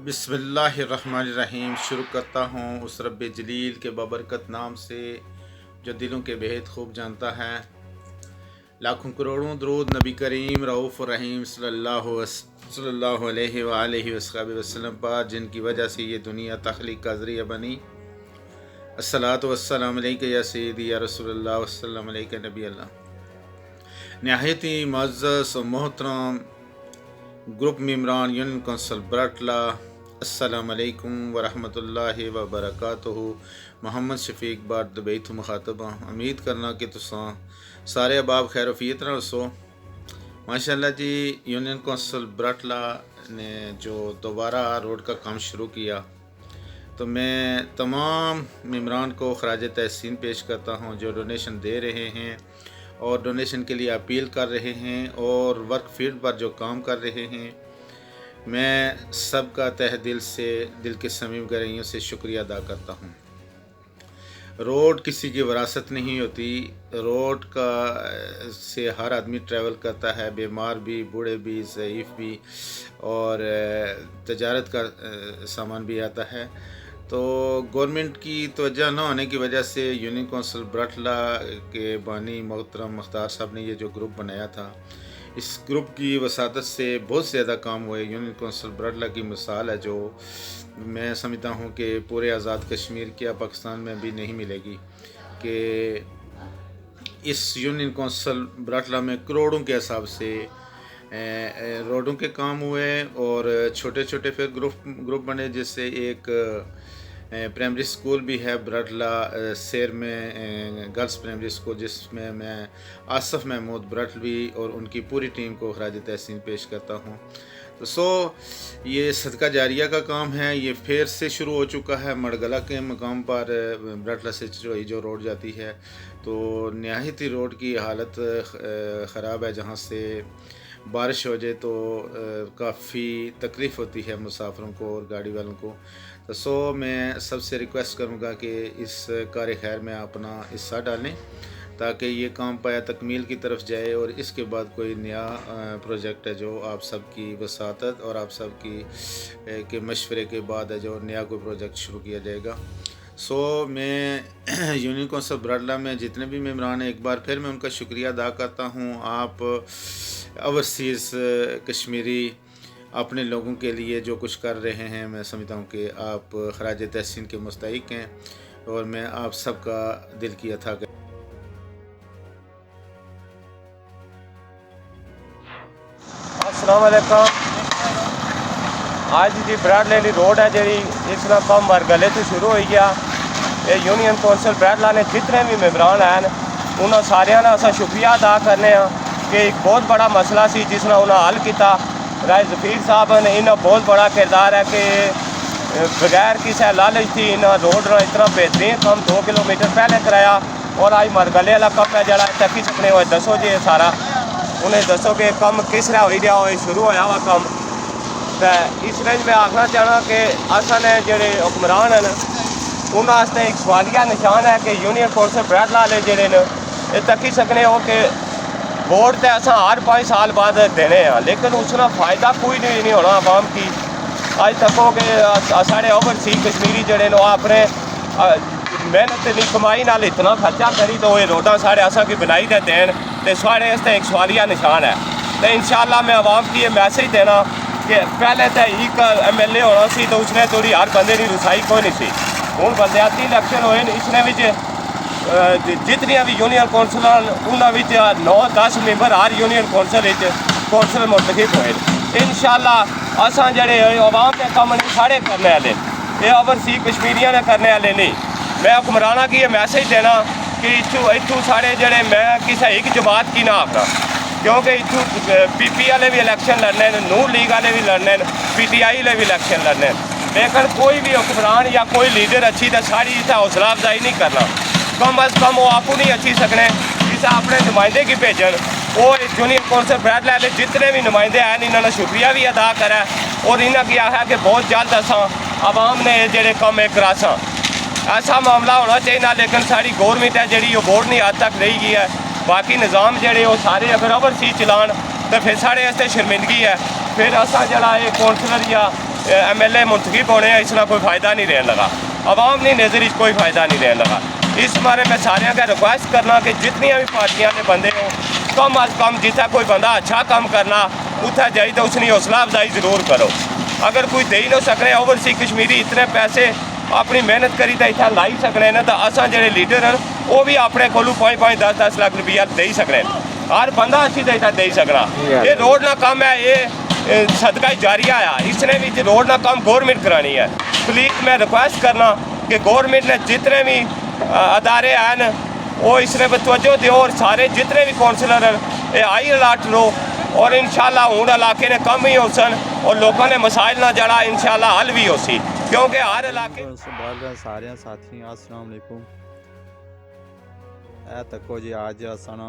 बिस्मिल्लाहिर्रहमानिर्रहीम। शुरू करता हूँ उस रब्बे जलील के बबरकत नाम से जो दिलों के भेद खूब जानता है। लाखों करोड़ों दरूद नबी करीम रऊफ़ रहीम सल्लल्लाहु अलैहि वसल्लम पर, जिनकी वजह से ये दुनिया तख्लीक का ज़रिया बनी। अस्सलातु वस्सलाम अलैका या सय्यदी या रसूलल्लाह वस्सलाम अलैका नबी अल्लाह। नहायत ही मुअज़्ज़ज़ और मोहतरम ग्रुप मेम्बरान यूनियन कौंसल बरटला, अस्सलामु अलैकुम वरहमतुल्लाहि व बरकातुहू। मोहम्मद शफीक बार दुबई तो मुखातबा उम्मीद करना कि तुसां सारे अबाब खैर वफियत ना रसो। माशाअल्लाह जी, यूनियन कौंसल बरटला ने जो दोबारा रोड का काम शुरू किया, तो मैं तमाम मेम्बरान को खराज तहसीन पेश करता हूँ जो डोनेशन दे रहे हैं और डोनेशन के लिए अपील कर रहे हैं और वर्क फील्ड पर जो काम कर रहे हैं। मैं सबका तहे दिल से, दिल के समीम गहराइयों से शुक्रिया अदा करता हूँ। रोड किसी की विरासत नहीं होती। रोड का से हर आदमी ट्रैवल करता है, बीमार भी, बूढ़े भी, ज़ईफ़ भी, और तजारत का सामान भी आता है। तो गवर्नमेंट की तवज्जो न होने की वजह से यूनियन कौंसल बरटला के बानी मोहतरम मुख्तार साहब ने ये जो ग्रुप बनाया था, इस ग्रुप की वसादत से बहुत ज़्यादा काम हुए। यूनियन कौंसल बरटला की मिसाल है जो मैं समझता हूँ कि पूरे आज़ाद कश्मीर या पाकिस्तान में भी नहीं मिलेगी, कि इस यूनियन कौंसल बरटला में करोड़ों के हिसाब से रोडों के काम हुए और छोटे छोटे फिर ग्रुप बने, जिससे एक प्राइमरी स्कूल भी है बरटला शेर में, गर्ल्स प्राइमरी स्कूल, जिसमें मैं आसफ़ महमूद बरटलवी और उनकी पूरी टीम को खराज तहसीन पेश करता हूँ। तो ये सदका जारिया का काम है, ये फिर से शुरू हो चुका है। मड़गला के मकाम पर बरटला से चिरौई जो रोड जाती है, तो नहायत ही रोड की हालत ख़राब है, जहाँ से बारिश हो जाए तो काफ़ी तकलीफ़ होती है मुसाफिरों को और गाड़ी वालों को। तो मैं सबसे रिक्वेस्ट करूँगा कि इस कार्य खैर में अपना हिस्सा डालें, ताकि ये काम पाया तकमील की तरफ जाए और इसके बाद कोई नया प्रोजेक्ट है जो आप सबकी वसातत और आप सबकी के मशवरे के बाद है जो नया कोई प्रोजेक्ट शुरू किया जाएगा। मैं यूनियन कौंसल बरटला में जितने भी मेम्बरान हैं, एक बार फिर मैं उनका शुक्रिया अदा करता हूँ। आप ओवरसीज़ कश्मीरी अपने लोगों के लिए जो कुछ कर रहे हैं, मैं समझता हूँ कि आप खराज तहसीन के मुस्तहिक हैं और मैं आप सबका दिल की अथा कर। अस्सलाम वालेकुम। आज जी बरटला दी रोड है जी, इसका कम मरगले तो शुरू हो गया। ये यूनियन कौंसल बरटला ने जितने भी मेम्बरान हैं उन्होंने सारे का अस शुक्रिया अदा करने कि एक बहुत बड़ा मसला सी जिसने उन्हें हल किया। राय ज़फ़ीर साहब ने इन्हें बहुत बड़ा किरदार है कि बगैर किसी लालच थी इन्हें रोड का इतना बेहतरीन काम 2 किलोमीटर पहले कराया और आज मरगले वाला कम है जरा तकी सकने हो। दसो जी सारा उन्हें दसो कि कम किस तरह हो रहा हो, शुरू होया हुआ कम। तो इस रेंज में आखना चाहना कि असन जोड़े हुक्मरान हैं उन्होंने एक सवालिया निशान है कि यूनियन कौंसल बरटला वाले जोड़े ये तकी सकने हो कि वोट तो अस हर 5 साल बाद देने हैं, लेकिन उसका फ़ायदा कोई नहीं होना आवाम की। अज तको कि साढ़े ओवरसी कश्मीरी जोड़े अपने मेहनत की कमाई नाल इतना खर्चा करी तो ये रोडां साढ़े असा की बनाई दे देन, तो साढ़े एक सवालिया निशान है। तो इंशाअल्लाह मैं आवाम की ये मैसेज देना कि पहले तो एक MLA होना सी, तो उसने थोड़ी हर बंदे की रसाई कोई नहीं सी। हूँ बलदयाती इलैक्शन होए, इसने जितनियां भी यूनियन कौंसल उन्होंने 9-10 मेंबर हर यूनियन कौंसल मुंतखब होए। इंशाअल्लाह असां जेह्ड़े अवाम के कम नहीं साढ़े करने वाले, ये ओवरसी कश्मीरियां ने करने वाले नहीं। मैं हुक्मराना की ये मैसेज देना कि इत्थू साढ़े जेह्ड़े, मैं किसी एक जमात की ना आखना, क्योंकि इत्थू PP वाले भी इलैक्शन लड़ने, नून लीग वाले भी लड़ने, PTI वाले भी इलैक्शन लड़ने, लेकिन कोई भी हुक्मरान या कोई लीडर अच्छी तो सारी इतना हौसला अफजाई नहीं करना। कम अज़ कम वो आपू नहीं अच्छी सकने, इसे अपने नुमाइंदे की भेजन। वो यूनियन कौंसल बरटला वाले जितने भी नुमाइंदे हैं इन्होंने शुक्रिया भी अदा करा और इन्हें किया है कि बहुत जल्द असा आवाम ने जोड़े कम करासा। ऐसा मामला होना चाहिए, लेकिन सारी गौरमेंट है जी बोर्ड नहीं आज तक रही गई है। बाकी निज़ाम जोड़े वो सारे अगर ओवरसी चलान तो फिर साढ़े वास्ते शर्मिंदगी है। फिर असा जरा कौंसलर या MLA मुंतखब होने हैं, इसका कोई फ़ायदा नहीं रहने लगा। आवाम की नज़र कोई फ़ायदा नहीं रहने लगा। इस बारे में सारे का रिक्वेस्ट करना कि जितनी भी पार्टियां के बंदे हो कम अज कम जितना कोई बंदा अच्छा काम करना उत्थे जाई तो उसकी हौसला अफजाई ज़रूर करो। अगर कोई दे न सकने ओवरसी कश्मीरी इतने पैसे अपनी मेहनत करी तो इतना लाई सकने न तो असा जो लीडर हैं वो भी अपने कोलू 5-5 10-10 लाख रुपया दे सकने। हर बंदा अच्छी तो इतना दे सकना। ये रोड ना कम है, ये सदका जारिया है, इसने भी रोड ना कम गवर्नमेंट करानी है। प्लीज़ मैं रिक्वेस्ट करना कि गवर्नमेंट ने जितने भी अदारे हैं वो इसने तवज्जो दो और सारे जितने भी कौंसलर हैं ये हाई अलर्ट लो और इंशाल्लाह हूँ इलाके ने कम ही हो सन और लोगों ने मसाइल ना जड़ा इंशाल्लाह हल भी हो सी क्योंकि हर इलाके सारे साथी अस्सलाम वालेकुम। ए तको जी अज असन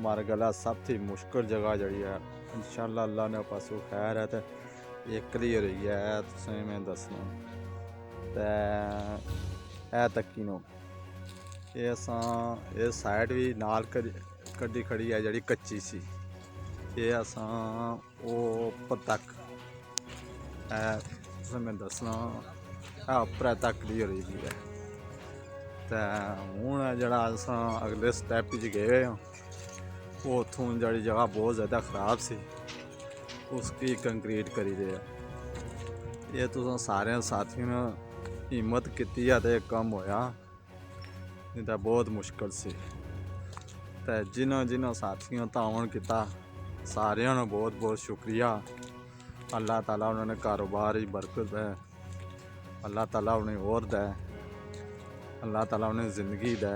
मारगला सब थी मुश्किल जगह जड़ी है इंशाल्लाह अल्लाह ने पासों खैर है तो ये क्लियर हुई है तुसें मैं दसना ते ए तकी नो ये असां ये साइड भी नाल कड्डी खड़ी है जड़ी कच्ची सी ये असां वो उप्पर तक तुसें मैं दसना उप्पर तक क्लियर हुई है तो हूँ जरा असां अगले स्टैप च गए हाँ वो उत्थों जड़ी जगह बहुत ज़्यादा ख़राब सी उसकी कंक्रीट करी दे ये तुसें सारे साथियों ने हिम्मत की तो कम होया नहीं तो बहुत मुश्किल सी तो जिन्हों साथियों तावन किया सारिया ने बहुत बहुत शुक्रिया। अल्लाह ताला उन्होंने कारोबार ही बरकत है, अल्लाह ताला उन्हें और दे, अल्लाह ताला उन्हें ज़िंदगी दे।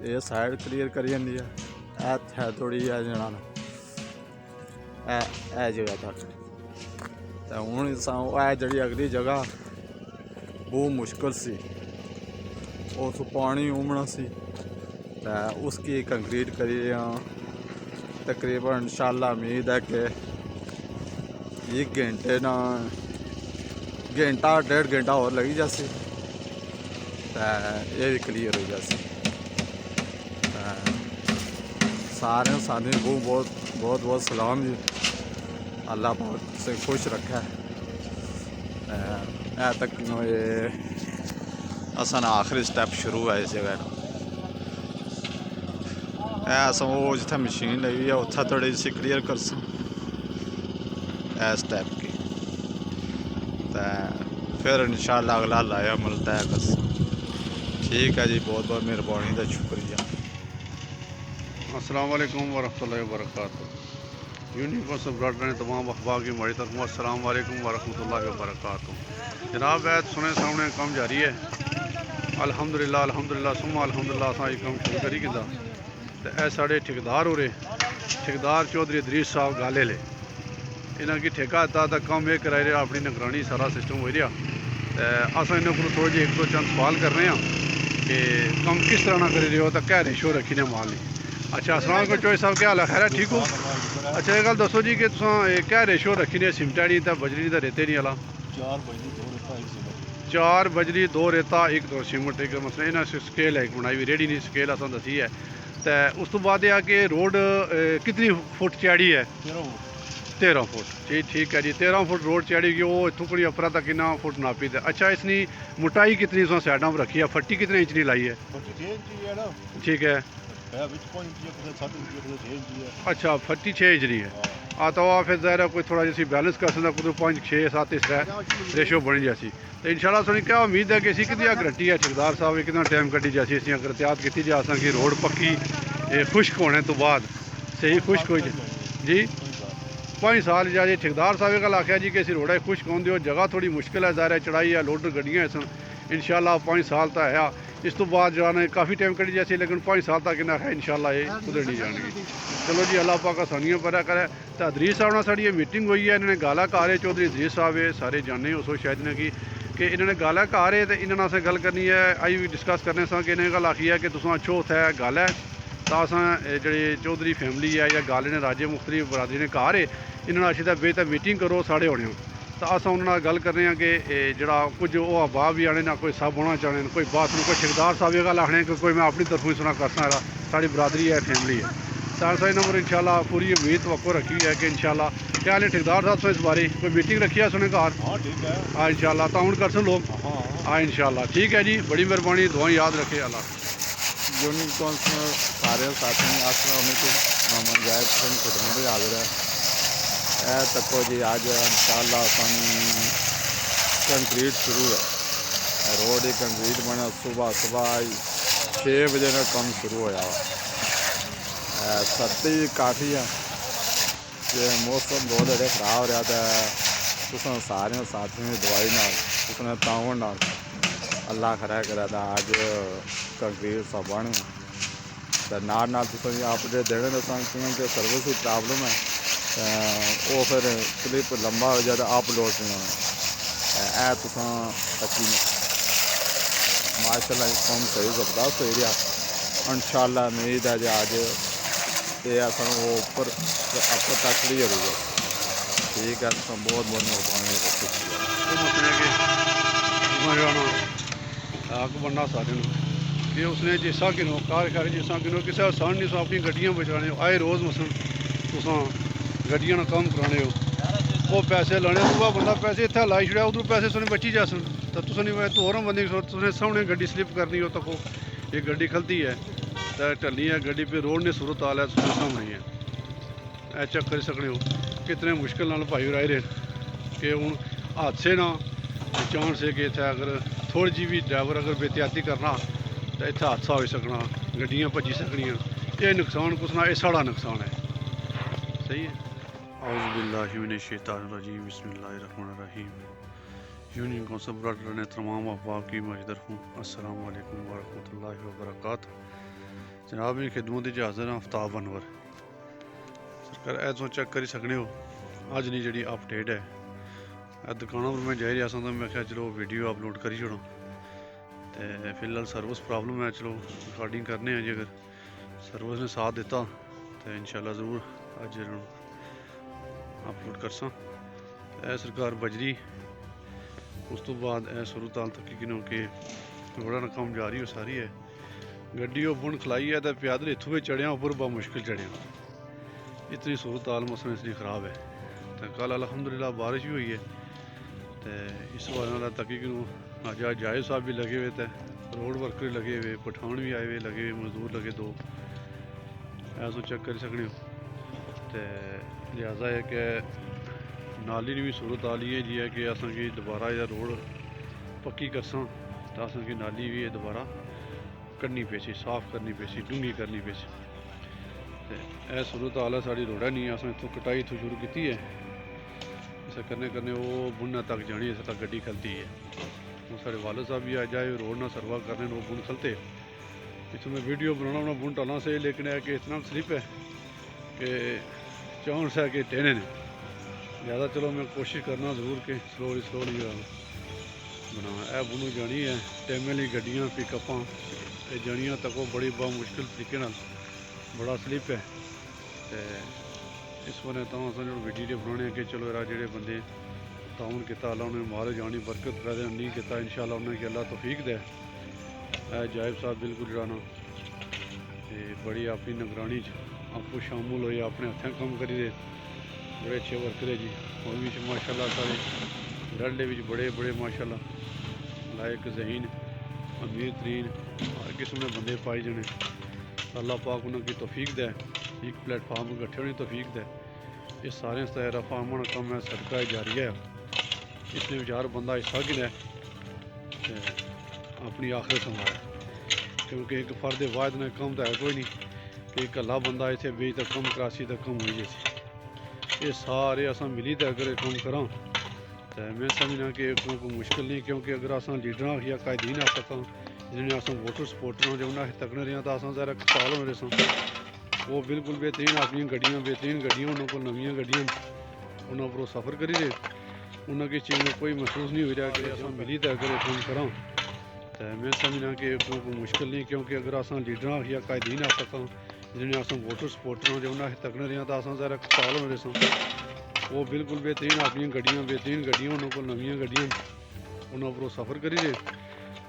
ये साइड क्लीयर करी जाती है है थोड़ी है जना जगह तक तो हूँ जी अगली जगह बहुत मुश्किल सी उस पानी उमना सी तो उसकी कंक्रीट करी तकरीबन इंशाल्लाह उम्मीद है कि 1 घंटे ना घंटा 1.5 घंटा और लगी जासी तो ये भी क्लियर हो जासी। सारे साथी को बहुत बहुत बहुत सलाम जी, अल्लाह पाक से खुश रखे। तक ये असन आखिरी स्टैप शुरू है इस जगह अस वो जिथे मशीन लगी है उत्थे थोड़ी सी क्लियर कर स्टैप की तो फिर इंशाल्लाह अगला लाया मिलता है बस। ठीक है जी, बहुत बहुत मेहरबानी का शुक्रिया। अस्सलाम वालेकुम वरहमतुल्लाहि वबरकातुहू। यूनियन कौंसिल ब्राडर तमाम अखबार की हमारी तरफ अस्सलाम वालेकुम वरहमतुल्लाहि वबरकातुहू। जनाब है सुने सामने कम जारी है अल्हम्दुलिल्लाह अल्हम्दुलिल्लाह सुम्मा अल्हम्दुलिल्लाह असां कम शुरू करी किदा तो यह साढ़े ठेकेदार हो रहे ठेकेदार चौधरी इदरीस साहब गाले ले इन्हों की ठेका दिता तो कम ये कराई रहा अपनी निगरानी सारा सिस्टम हो रहा तो अस इन्हों को थोड़े जे 1-2 चंद सवाल कर रहे हैं कि कम किस तरह ना करी रहे हो तो क्या रेशो रखी ने माल नहीं। अच्छा अस्सलाम वालेकुम चौधरी साहब, क्या हाल है? खैर है, ठीक हो? अच्छा ये गल दसो जी कि तुम क्या रेशो रखी ने सिमटा तो बजरी तो रेते नहीं वाला? 4 बजरी 2 रेता 1 सीमेंट एक मसला इन्हें स्केल है बनाई भी रेडी नहीं स्केल अस दसी है तो उस तो बाद यह कि रोड कितनी फुट चौड़ी है? 13 फुट। जी ठीक है जी, 13 फुट रोड चौड़ी की वो इतों कोई अपरा तक कितना फुट नापी थे। अच्छा इसकी मोटाई कितनी तुम साइडों पर रखी है? फट्टी कितने इंच की लाई है? ठीक है। अच्छा फट्टी 6 इंच की है तो वह फिर ज़ाहिर है कोई थोड़ा जैसी बैलेंस कर सकता कोई 5 6 7 इस तरह रेशो बनी जैसी तो इंशाल्लाह सुनी क्या उम्मीद है कि इसी कितनी गारंटी है ठेकेदार साहब कितना टाइम कड्डी जैसी इसी अगर एहतियात की जा सकी रोड पक्की खुश्क होने तो बाद सही खुश्क हो जी 5 साल जा जी ठेकेदार साहब गल आख्या जी कि इसी रोड खुश्क होंगे जगह थोड़ी मुश्किल है ज़ाहिर है चढ़ाई है लोडर गड्डियाँ सन इंशाल्लाह 5 साल तो है इस तो बाद जो काफ़ी टाइम कटी जैसी लेकिन 5 साल तक इन्हें है इंशाल्लाह ये कुदर नहीं जाएंगे। चलो जी अल्लाह पाक आसानियों पर करे तो इदरीस साहब ने साड़ी ये मीटिंग हुई है इन्होंने गाला घर है चौधरी इदरीस साहब है सारे जाने हो सो शायद ने कि इन्होंने गाला घर है तो इन्होंने असें गल करनी है आई भी डिस्कस करने सा कि इन्हें गल आखी है कि तुम अच्छो उत्थे गल है तो असें जी चौधरी फैमिली है या गल ने राज्य मुख्तलिफ बरादरी ने घर है इन्होंने अच्छी तो बेहतर मीटिंग करो साढ़े होने तो अस उन्होंने गल कर रहे हैं कि जरा कुछ वो अहबाब भी आने ना कोई सब होना चाहने कोई बात नहीं कोई ठेकेदार साहब ये गल आखने कि कोई मैं अपनी तरफों ही सुना कर सकता साड़ी बरादरी है फैमिली है सारे नंबर इंशाल्लाह पूरी उम्मीद तवक्को रखी हुई है कि इंशाल्लाह क्या हाल है ठेकेदार साहब से इस बारे कोई मीटिंग रखी है सुने घर? हाँ ठीक है। हाँ इंशाल्लाह ताउन कर सन लोग। हाँ इंशाल्लाह ठीक है जी, बड़ी मेहरबानी, दुआ याद रखे अल्लाह। यूनियन कौंसल सारे साथियों ने अस्सलाम वालेकुम, मोहम्मद जाहिद हुसैन खिदमत में हाजिर है। ए तको जी आज इंशाल्लाह कंक्रीट शुरू है, रोड ही कंक्रीट बना, सुबह 6 बजे का काम शुरू होया। सर्दी काफ़ी है, ये मौसम बहुत ज़्यादा खराब रहा था। तुसें सारे साथियों की दवाई नाल तुसें ताउन नाल अल्लाह खरा करा था आज कंक्रीट सब बन तो नाल तुसें अपडेट देने दसा क्योंकि सर्विस की प्रॉब्लम है, वो फिर क्लिप लंबा हो जाता अपलोड नहीं होना। ऐ तुसें तकी माशाल्लाह काम सही ज़बरदस्त हो रहा। इंशाल्लाह उम्मीद है जो आज ये असन वो ऊपर तक क्लियर हो गया। ठीक है, तुम बहुत बहुत मेहरबानी हक बनना सारे कि उसने जिसा किनो कार जिसा किनो किसी आसान नहीं सो अपनी गड्डियां बचाने आए रोज़ मसन तुसा गड्डियां ना कम कराने हो वो पैसे लाने दूआ बंदा पैसे इतना लाई छड़ा उधर पैसे सुने बची जासन तो तुसें नहीं तो होर बंदे तुसें सामने गड्डी स्लिप करनी हो तको ये गड्डी खलती है तो ढली है गड्डी पे रोड ने सूरत हाल है तुसें सामने है ऐ चेक करी सकने हो कितने मुश्किल नाल भाई राय रहे कि हूँ हादसे ना चांस है कि इतना अगर थोड़ी जी भी ड्राइवर अगर बेहतियाती करना तो इतना हादसा हो सकना, गड्डियाँ भजी सकनियाँ। ये नुकसान कुछ ना, ये साढ़ा नुकसान है। सही है। औज़ुबिल्लाहिमिनश्शैतानिर्रजीम बिस्मिल्लाहिर्रहमानिर्रहीम। यूनियन कौंसिल ब्रदर ने तमाम अहबाब की मजदर हूँ। अस्सलामु अलैकुम वरहमतुल्लाहि वबरकातुहू। जनाब मेरी खिदमत च हाज़िर हैं आफ्ताब अनवर सरकार। ऐसो चेक करी सकने हो अज नहीं जी अपडेट है दुकानों पर मैं जाई रहा तो मैं क्या चलो वीडियो अपलोड करी छोड़ा तो फिलहाल सर्विस प्रॉब्लम है, चलो रिकॉर्डिंग करने हैं जी। अगर सर्विस ने साथ दिता तो इंशाल्लाह ज़रूर अज अपलोड करसा। ए सरकार बजरी उस तो बाद ए सूरत हाल तक कि रोड़ा ना काम जारी हो सारी है। गड्डी वो बुन खलाई है तो पैदल इत्थों भी चढ़िया उपर बहुत मुश्किल चढ़िया, इतनी सूरत हाल मौसम इसलिए ख़राब है। तो कल अलहमदुलिल्लाह बारिश भी हुई है तो इस वजह तक अज जायज़ साहब भी लगे हुए थे, रोड वर्कर लगे हुए, पठान भी आए हुए लगे हुए, मजदूर लगे 2 ऐसो चेक कर सकते हो। तो लिहाजा है कि नाली भी सूरत हाल ही है जी है कि असें दोबारा या रोड पक्की करसा तो असें नाली भी दोबारा करनी पेसी, साफ करनी पेसी, डूंगी करनी पेसी। तो यह सूरत हाल है साड़ी रोड़ा नहीं, असें इतों कटाई इतों शुरू की है, इसे करने वो बुना तक जानी, इसे तक गड्डी खलती है। वो सारे वाले साहब भी आ जाए रोड ना सरवा करने वो बुन खलते इतों मैं वीडियो बनाना बुन टालना से, लेकिन है कि इतना स्लिप है कि चांस है कि टेने ने ज़्यादा। चलो मैं कोशिश करना ज़रूर कि स्लोली बना ए बुनू जानी है। टैमे ली गड्डियाँ पिकअपां जानियाँ तक वो बड़ी बहुत मुश्किल तरीके बड़ा स्लिप है। तो इस वजह तो अस जो वीडियो बनाने कि चलो यार जेडे बंदे ताउन किया अल्लाह उन्हें माल जानी बरकत करे, नहीं किया इंशाल्लाह उन्हें अल्लाह तौफीक दे। जायब साहब बिल्कुल जरा बड़ी अपनी निगरानी आपू शामिल हो, अपने हथें कम करी दे, बड़े अच्छे वर्कर है जी। और भी माशाल्लाह सारे रल्ले भी बड़े माशाल्लाह लायक जहीन अमीर तरीन हर किस्म के बंदे पाए जाने। अल्लाह पाक उन्होंने तौफीक दे, एक प्लेटफार्म पर इकट्ठे होने तौफीक दे। ये सारे रफार्मा का कम है, सदका जारी है। इसने विचार बंदा हिस्सा गिने अपनी आखिरत संभाले, क्योंकि एक फर्द वायद ने कम तो है कोई नहीं कि कला बंदा इतने बेच तक कम करासी तक कम हुई जैसे। ये सारे अस मिली तो अगर कम करा तो मैं समझना कि कोई मुश्किल नहीं, क्योंकि अगर अस लीडर या कायदीन आ सका जिन्हें अस वोटर सपोर्टर जो उन्हें तकने रहे तो अस जरा साल हो रहे सन। वो बिल्कुल बेहतरीन अपनी गड्डियाँ बेहतरीन गड्डियाँ उन्होंने को नवी गड्डियाँ उन्होंने पर सफ़र करी दे, उन्हें किस चीज़ में कोई महसूस नहीं हो रहा कि अस मिली तो अगर कम करा तो मैं समझना कि कोई मुश्किल नहीं, क्योंकि अगर अस लीडर या कायदीन आ सका जिन्हें अस वोटर सपोर्टर जो उन्हें तकने रहे तो अस जरा साल हो रहे सन। वो बिल्कुल बेहतरीन अपनी गड्डियाँ बेहतरीन गड्डियाँ उन्होंने को नवी गड्डियाँ उन्होंने पर सफ़र करी दे,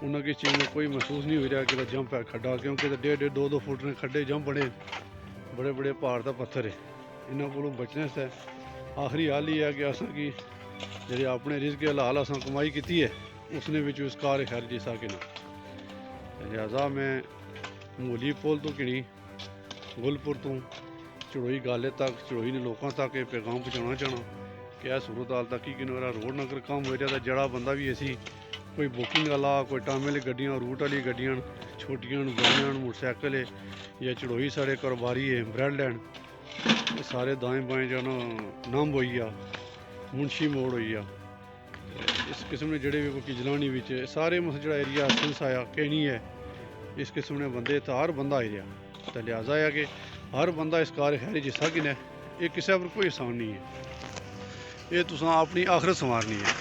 उन्हें किस चीज़ में कोई महसूस नहीं हो रहा कि जंप है खड्डा, क्योंकि 1.5-2 फुट ने खड्डे जंप बने बड़े बड़े पहाड़ का पत्थर है, इन्हों को बचने से आखिरी हाल ही है कि असा की जी अपने रिज़्क़ हलाल असा कमाई की है उसने भी इस कार खैर जी सके ना। लिहाजा मैं मूली पुल तो किणी गुलपुर तो चढ़ोई गाले तक चढ़ोई ने लोगों तक ये पैगाम पहुँचाना चाहना कि यह सूरत हाल तक कि रोड नगर कम हो रहा जड़ा बंदा भी ऐसी कोई बुकिंग वाला कोई टाइम वाली गड्डियाँ रूट वाली गड्डियाँ छोटियां बड़ियां मोटरसाइकिल है या चढ़ोई साढ़े कारोबारी है ब्रेड लैंड सारे दाएं बाएं जो नंब हो गया मुंशी मोड़ हो गया इस किस्म ने जड़े भी कोई जलानी बिच सारे मतलब जो एरिया सिंस आया कैनी है इस किस्म ने बंदे तो हर बंदा आई रहा तो लिहाजा है कि हर बंदा इस कार खैरी जिसा कि ने ये किसी पर कोई आसान नहीं है ये तुसा अपनी आखिरत संवारनी है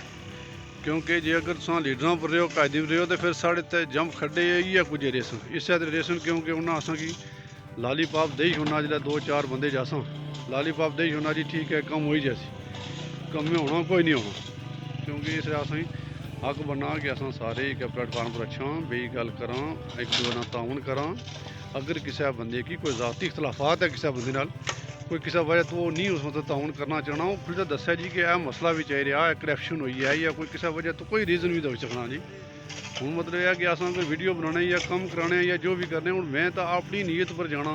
क्योंकि जे अगर तुम लीडर पर रहो कायदे पर रहो तो फिर साढ़े ते जंप खड्डे इयै कुछ रेसन इस रेसन क्योंकि उन्हें असा की लाली पाप दे छोड़ना जो 2-4 बंदे जासा लाली पाप दे छोड़ना जी ठीक है कम हो ही जैसी कम में होना कोई नहीं होना क्योंकि इस असें हक बनना कि अस सारे एक प्लेटफार्म पर अच्छा बेही गल करा एक दूसरे नाल ताउन करा अगर किसी बंदे की कोई ज़ाती इख्तलाफात है किसी बंदे नाल कोई किसी वजह तो वो नहीं उस मतलब ताउन करना चाहना वो खुद दस्या जी कि यह मसला भी चाहिए रहा है करप्शन हुई है या कोई किसी वजह तो कोई रीज़न भी दो सकना जी हूँ मतलब यह कि अस कोई वीडियो बनाने या कम कराने या जो भी करने हूँ मैं तो अपनी नीयत पर जाना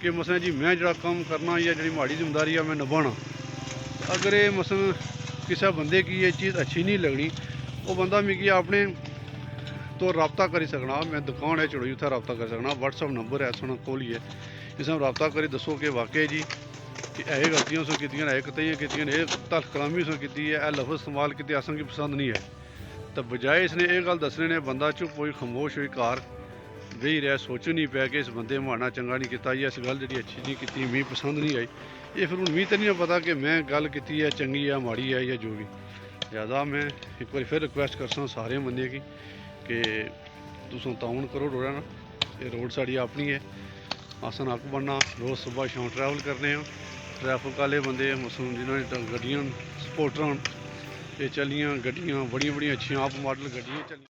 कि मसलन जी मैं जो कम करना या जी माड़ी जिम्मेदारी है मैं निभाना अगर ये मसलन किसी बंदे की ये चीज़ अच्छी नहीं लगनी वो बंदा मिगी अपने तो रबता करी सकना मैं दुकान है चढ़ोई उत्थे रबता कर सकना व्हाट्सअप नंबर है सुना खोलिए इस रबता करी दसो कि वाकई जी कि यह गलतियां उसने कीतियां यह कतइयां कीतियां यह तल्ख कलामी उसने की है लफ्ज़ इस्तेमाल किए असें की पसंद नहीं है तो बजाए इसने ये गल दसने ने बंदा चुप हुई खामोश हुई घर बेही रहा सोचन नहीं पाया कि इस बंदे माड़ा चंगा नहीं किया या इस गल जी अच्छी नहीं की मी पसंद नहीं आई ये फिर हूँ मी तो नहीं पता कि मैं गल की है चंगी है माड़ी है या जो भी ज़्यादा मैं एक बार फिर रिक्वेस्ट कर सारे बंदे की कि तुम ताउन करो रोड़ा ना ये रोड साड़ी अपनी है असन हक बनना रोज़ सुबह शाम ट्रैवल करने ट्रैफिक वाले बंदे मसलन जिन्होंने गड्डियां सपोर्टर ये चलियां गड्डियां बड़ियां अच्छियां आप मॉडल गड्डियां चली